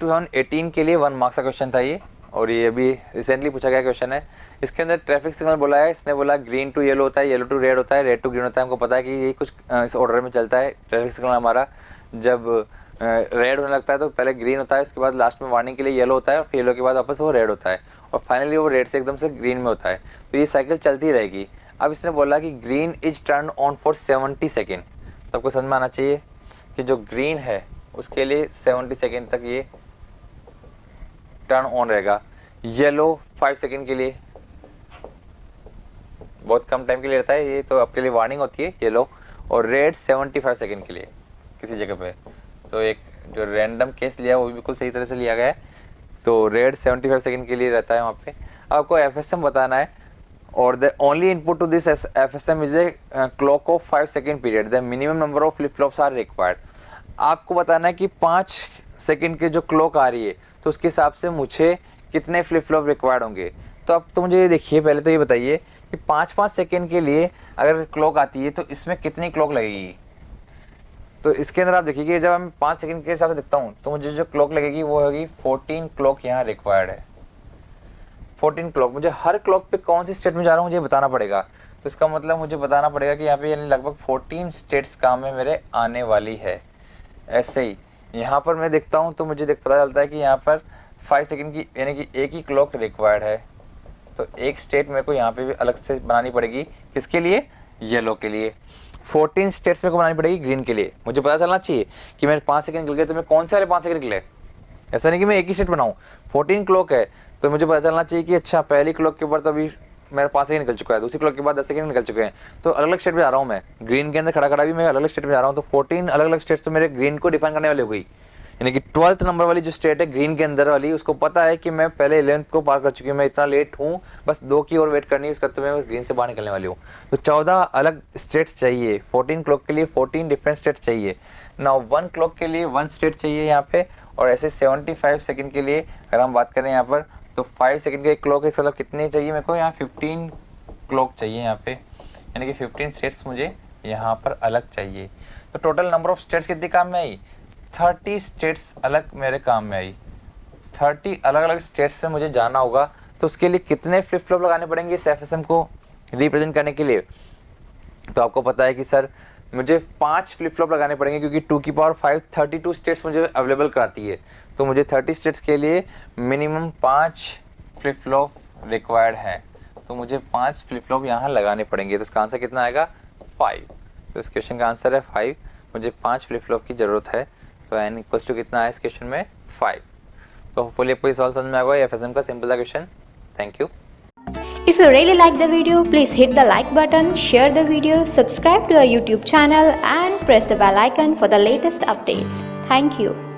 2018 के लिए 1 मार्क्स का क्वेश्चन था ये, और ये अभी रिसेंटली पूछा गया क्वेश्चन है। इसके अंदर ट्रैफिक सिग्नल बोला है, इसने बोला ग्रीन टू येलो होता है, येलो टू रेड होता है, रेड टू ग्रीन होता है। हमको पता है कि ये कुछ इस ऑर्डर में चलता है ट्रैफिक सिग्नल हमारा। जब रेड होने लगता है तो पहले ग्रीन होता है, उसके बाद लास्ट में वार्निंग के लिए येलो होता है, और फिर येलो के बाद वापस वो रेड होता है, और फाइनली वो रेड से एकदम से ग्रीन में होता है। तो ये साइकिल चलती रहेगी। अब इसने बोला कि green is turn on for 70 second. तो आपको समझ में आना चाहिए कि जो ग्रीन है उसके लिए 70 सेकेंड तक ये टर्न ऑन रहेगा। येलो 5 सेकेंड के लिए, बहुत कम टाइम के लिए रहता है ये, तो आपके लिए वार्निंग होती है येलो। और रेड 75 सेकेंड के लिए किसी जगह पे। तो एक जो रैंडम केस लिया वो भी बिल्कुल सही तरह से लिया गया है। तो रेड 75 सेकेंड के लिए रहता है वहाँ पे। आपको FSM बताना है, और the only input to this FSM is a clock of 5 second period. The minimum number of flip flops are required. आपको बताना है कि 5 सेकेंड की जो क्लॉक आ रही है तो उसके हिसाब से मुझे कितने फ्लिप फ्लॉप रिक्वायर्ड होंगे। तो अब तो मुझे ये देखिए, पहले तो ये बताइए कि 5-5 सेकेंड के लिए अगर क्लॉक आती है तो इसमें कितनी क्लॉक लगेगी। तो इसके अंदर आप देखिए कि जब मैं 5 सेकेंड के हिसाब से देखता हूँ तो मुझे जो क्लॉक लगेगी वो होगी 14 क्लॉक यहाँ रिक्वायर्ड है। 14 क्लॉक, मुझे हर क्लॉक पे कौन सी स्टेट में जा रहा हूँ मुझे बताना पड़ेगा। तो इसका मतलब मुझे बताना पड़ेगा कि यहाँ पे यानी लगभग 14 स्टेट्स काम में मेरे आने वाली है। ऐसे ही यहाँ पर मैं देखता हूँ तो मुझे पता चलता है कि यहाँ पर 5 सेकेंड की यानी कि एक ही क्लॉक रिक्वायर्ड है। तो एक स्टेट मेरे को यहाँ पे भी अलग से बनानी पड़ेगी, किसके लिए, येलो के लिए। 14 स्टेट्स मेरे को बनानी पड़ेगी ग्रीन के लिए। मुझे पता चलना चाहिए कि मेरे 5 सेकंड निकल गए तो मैं कौन से वाले 5 सेकंड निकले। ऐसा नहीं कि मैं एक ही स्टेट बनाऊँ। 14 क्लॉक है तो मुझे पता चलना चाहिए कि अच्छा पहली क्लॉक के ऊपर तो अभी मेरा 5 सेकंड निकल चुका है, दूसरी क्लॉक के बाद 10 सेकंड निकल चुके हैं, तो अलग अलग स्टेट में जा रहा हूँ मैं। ग्रीन के अंदर खड़ा खड़ा भी मैं अलग अलग स्टेट में जा रहा हूँ। तो 14 अलग अलग स्टेट्स तो मेरे ग्रीन को डिफाइन करने वाली हो गई। यानी कि 12th नंबर वाली जो स्टेट है ग्रीन के अंदर वाली, उसको पता है कि मैं पहले 11th को पार कर चुकी हूँ, मैं इतना लेट हूँ, बस 2 की और वेट करनी है, उसका तो मैं ग्रीन से बाहर निकलने वाली हूँ। तो 14 अलग स्टेट्स चाहिए। 14 क्लॉक के लिए 14 डिफरेंट स्टेट्स चाहिए। नाउ 1 क्लॉक के लिए 1 स्टेट चाहिए यहाँ पे। और ऐसे 75 सेकेंड के लिए अगर हम बात करें यहाँ पर तो 5 सेकेंड का एक क्लॉक है, इसका मतलब कितने चाहिए मेरे को, यहाँ 15 क्लॉक चाहिए यहाँ पे। यानी कि 15 स्टेट्स मुझे यहाँ पर अलग चाहिए। तो टोटल नंबर ऑफ स्टेट्स कितनी काम में आई, 30 स्टेट्स अलग मेरे काम में आई। 30 अलग अलग स्टेट्स से मुझे जाना होगा। तो उसके लिए कितने फ्लिप फ्लॉप लगाने पड़ेंगे इस FSM को रिप्रेजेंट करने के लिए। तो आपको पता है कि सर मुझे 5 फ्लिप फ्लॉप लगाने पड़ेंगे, क्योंकि 2 की पावर 5 32 स्टेट्स मुझे अवेलेबल कराती है। तो मुझे 30 स्टेट्स के लिए मिनिमम 5 फ्लिप फ्लॉप रिक्वायर्ड है। तो मुझे 5 फ्लिप फ्लॉप यहाँ लगाने पड़ेंगे। तो इसका आंसर कितना आएगा, 5। तो इस क्वेश्चन का आंसर है 5। मुझे 5 फ्लिप फ्लॉप की ज़रूरत है। तो n इक्वल्स टू कितना है इस क्वेश्चन में, 5। तो होपफुली आपको ये सवाल समझ में आएगा। FSM का सिंपल सा question. Thank you. If you really like the video, please hit the like button, share the video, subscribe to our YouTube channel and press the bell icon for the latest updates. Thank you.